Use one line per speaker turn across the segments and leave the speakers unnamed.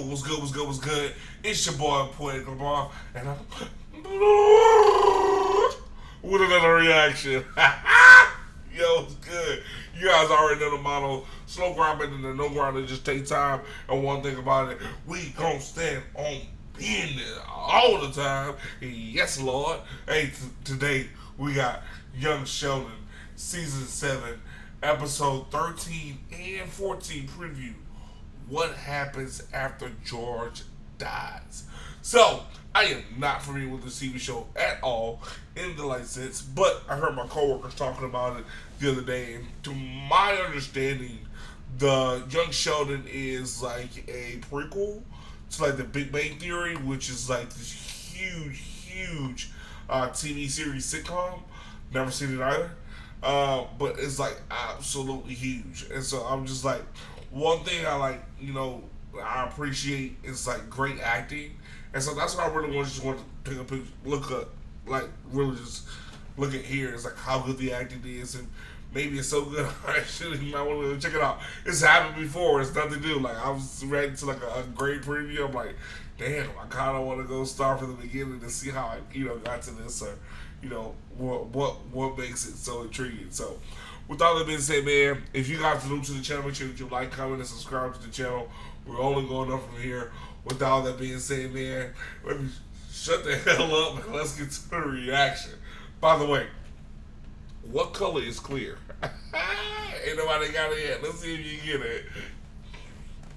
what's good, what's good, what's good? It's your boy, Poetic Lamar, and I'm with another reaction. Yo, it's good. You guys already know the motto. Slow grind better than no grind. It just take time. And one thing about it, we gon' stand on business all the time. Yes, Lord. Hey, today we got Young Sheldon, Season 7, Episode 13 and 14 preview. What happens after George dies? So, I am not familiar with the TV show at all in the license, but I heard my coworkers talking about it the other day, and to my understanding, the Young Sheldon is like a prequel to like the Big Bang Theory, which is like this huge TV series sitcom. Never seen it either, but it's like absolutely huge, and so I'm just like, one thing I like, I appreciate is like great acting, and so that's what I really just want to take a picture, look up, like really just look at here. It's like how good the acting is, and maybe it's so good I actually might want to check it out. It's happened before. It's nothing new. Like I was ready to like a great preview. I'm like, damn, I kind of want to go start from the beginning to see how I got to this, or what makes it so intriguing. So, with all that being said, man, if you guys are new to the channel, make sure that you like, comment, and subscribe to the channel. We're only going up from here. With all that being said, man, let me shut the hell up and let's get to the reaction. By the way, what color is clear? Ain't nobody got it yet. Let's see if you get it.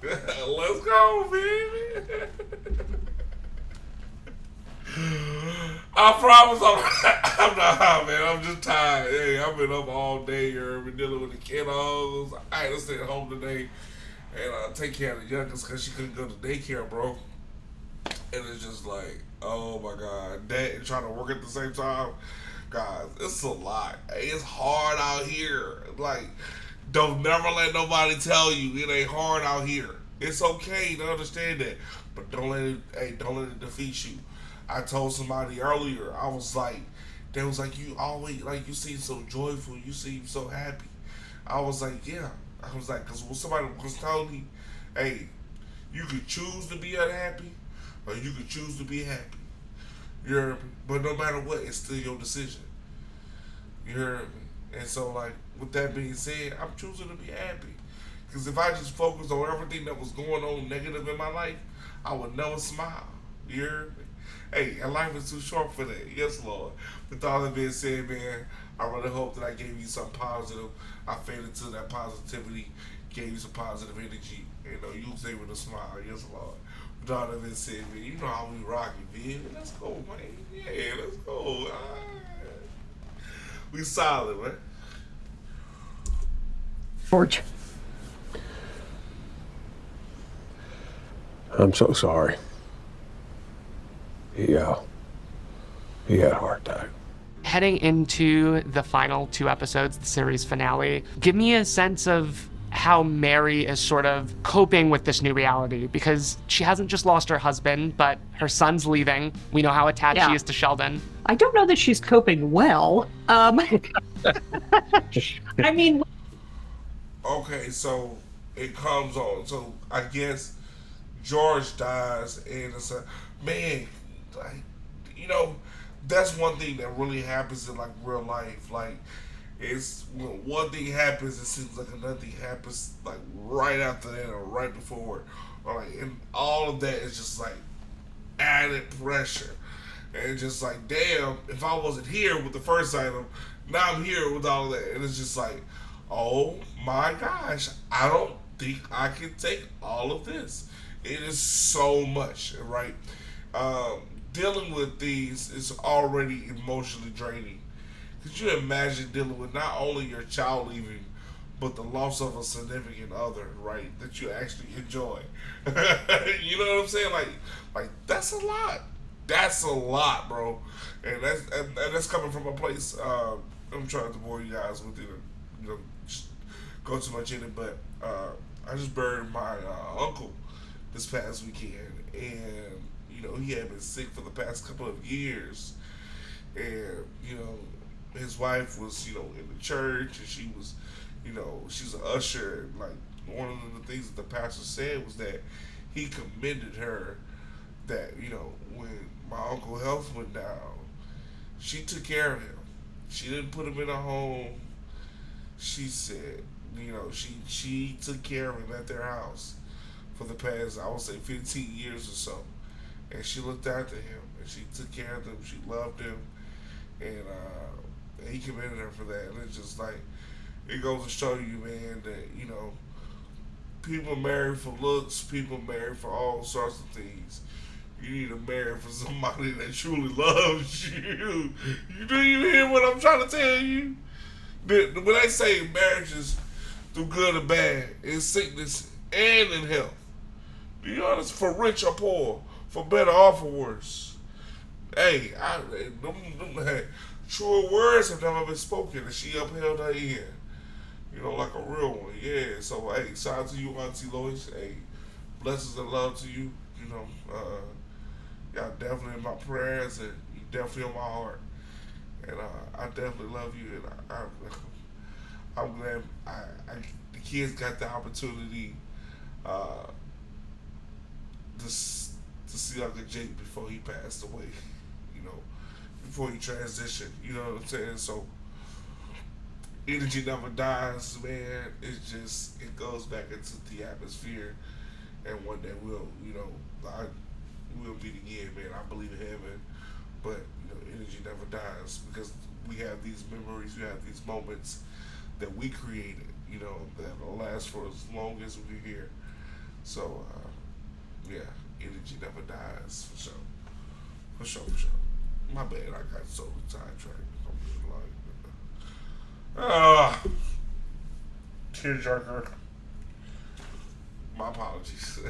Let's go, baby. I promise I'm not high, man. I'm just tired. Hey, I've been up all day here. I've been dealing with the kiddos. I had to stay at home today and take care of the youngest because she couldn't go to daycare, bro. And it's just like, oh my God, that and trying to work at the same time, guys, it's a lot. It's hard out here. Like, don't never let nobody tell you it ain't hard out here. It's okay to understand that, but don't let it defeat you. I told somebody earlier, I was like, they was like, you always, like, you seem so joyful, you seem so happy. I was like, yeah. I was like, because when somebody was telling me, hey, you could choose to be unhappy, or you could choose to be happy. You heard me? But no matter what, it's still your decision. You heard me? And so, like, with that being said, I'm choosing to be happy. Because if I just focused on everything that was going on negative in my life, I would never smile. You heard me? Hey, and life is too short for that. Yes, Lord. With all that being said, man, I really hope that I gave you something positive. I fed into that positivity, gave you some positive energy. You was able to smile. Yes, Lord. With all that being said, man, you know how we rockin', baby. Let's go, man. Yeah, let's go. All right. We solid, man.
George.
I'm so sorry. He had a heart attack.
Heading into the final 2 episodes, the series finale, give me a sense of how Mary is sort of coping with this new reality, because she hasn't just lost her husband, but her son's leaving. We know how attached she is to Sheldon.
I don't know that she's coping well. I mean...
Okay, so it comes on. So I guess George dies, and it's a, man, like, that's one thing that really happens in like real life. Like, it's when one thing happens, it seems like another thing happens like right after that or right before, or like, and all of that is just like added pressure, and just like, damn, if I wasn't here with the first item, now I'm here with all of that, and it's just like, oh my gosh, I don't think I can take all of this. It is so much, right? Dealing with these is already emotionally draining. Could you imagine dealing with not only your child leaving, but the loss of a significant other, right? That you actually enjoy. You know what I'm saying? Like that's a lot. That's a lot, bro. And that's coming from a place. I'm trying to bore you guys with it. Just go too much in it, but I just buried my uncle this past weekend, and he had been sick for the past couple of years, and his wife was in the church, and she was she's an usher, and like one of the things that the pastor said was that he commended her that, when my uncle health went down, she took care of him. She didn't put him in a home. She said, she took care of him at their house for the past, I would say, 15 years or so. And she looked after him, and she took care of him. She loved him, and he commended her for that. And it's just like, it goes to show you, man, that, people marry for looks, people marry for all sorts of things. You need to marry for somebody that truly loves you. Do you hear what I'm trying to tell you? When they say marriages through good or bad, in sickness and in health, do you understand? For rich or poor, for better or for worse. Hey, hey, truer words have never been spoken, and she upheld her end. Like a real one. Yeah. So, hey, shout out to you, Auntie Lois. Hey, blessings and love to you. Y'all definitely in my prayers, and you definitely in my heart. And I definitely love you, and I'm glad the kids got the opportunity to see Uncle Jake before he passed away. Before he transitioned. You know what I'm saying? So energy never dies, man. It goes back into the atmosphere, and one day we'll meet again, man. I believe in heaven, but energy never dies, because we have these memories, we have these moments that we created, that will last for as long as we're here. So, yeah, energy never dies, for sure. For sure. My bad, I got so sidetracked. I'm just tearjerker. My apologies.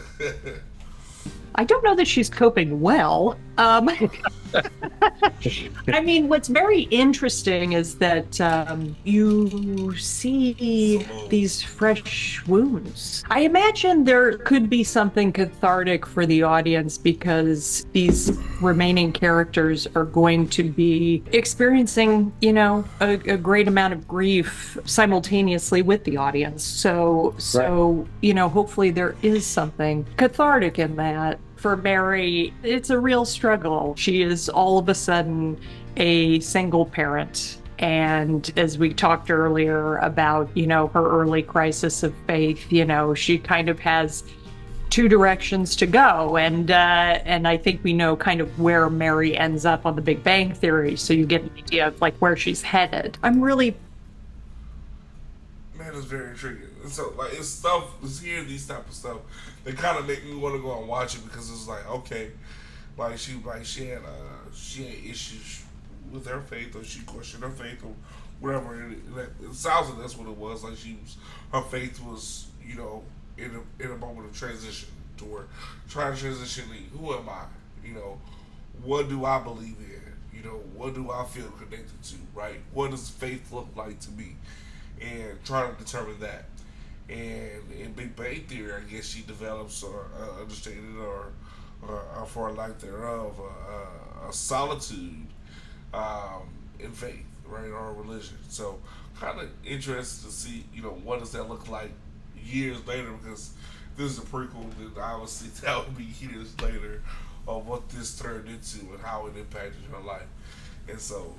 I don't know that she's coping well. I mean, what's very interesting is that you see these fresh wounds. I imagine there could be something cathartic for the audience, because these remaining characters are going to be experiencing, a great amount of grief simultaneously with the audience. So, hopefully there is something cathartic in that. For Mary, it's a real struggle. She is all of a sudden a single parent. And as we talked earlier about, her early crisis of faith, she kind of has two directions to go. And I think we know kind of where Mary ends up on the Big Bang Theory. So you get an idea of where she's headed. I'm really...
Man, it's very intriguing. So, it's hearing these type of stuff that kind of make me want to go and watch it, because it's like, okay, she had issues with her faith, or she questioned her faith, or whatever. It sounds like that's what it was. Like her faith was, in a moment of transition, to where trying to transition. Who am I? What do I believe in? What do I feel connected to? Right? What does faith look like to me? And trying to determine that. And in Big Bang Theory, I guess she develops or understanding, or for a lack thereof, a solitude in faith, right, or religion. So, kind of interested to see, what does that look like years later, because this is a prequel, then obviously that would be years later of what this turned into and how it impacted her life. And so,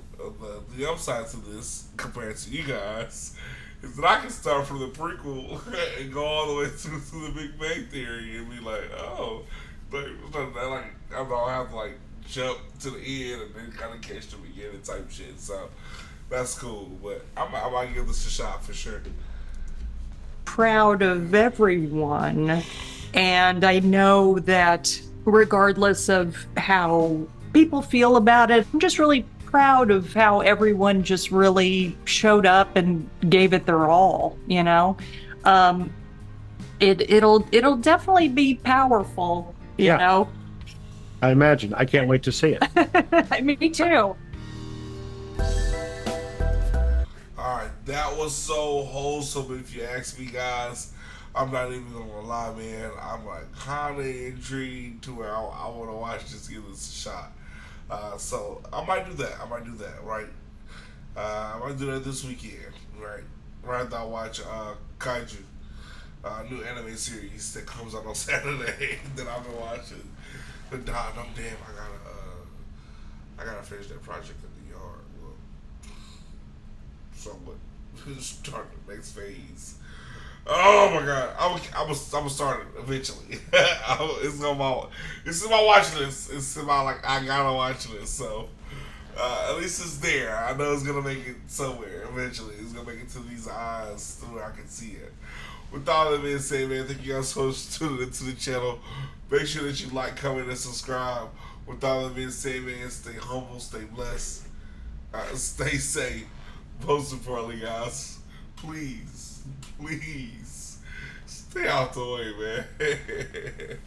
the upside to this, compared to you guys, is that I can start from the prequel and go all the way to the Big Bang Theory and be like, oh, but I don't have to jump to the end and then kind of catch the beginning type shit. So that's cool. But I might give this a shot for sure.
Proud of everyone, and I know that regardless of how people feel about it, I'm just really proud of how everyone just really showed up and gave it their all. It'll definitely be powerful. You know.
I imagine. I can't wait to see it.
Me too.
Alright, that was so wholesome, if you ask me, guys. I'm not even gonna lie, man. I'm kinda intrigued to where I wanna watch this, give this a shot. So I might do that, right? I might do that this weekend, right? Right after I watch Kaiju. new anime series that comes out on Saturday that I've been watching. But nah, I'm damn. I gotta finish that project in the yard. Well, somewhat start the next phase. Oh my god, I'm start it eventually. It's in my watch list. It's in my I gotta watch this. So at least it's there. I know it's gonna make it somewhere eventually. It's gonna make it to these eyes to where I can see it. With all that being said, man, thank you guys so much for tuning into the channel. Make sure that you like, comment, and subscribe. With all that being said, man, stay humble, stay blessed, stay safe. Most importantly, guys, please, stay out the way, man.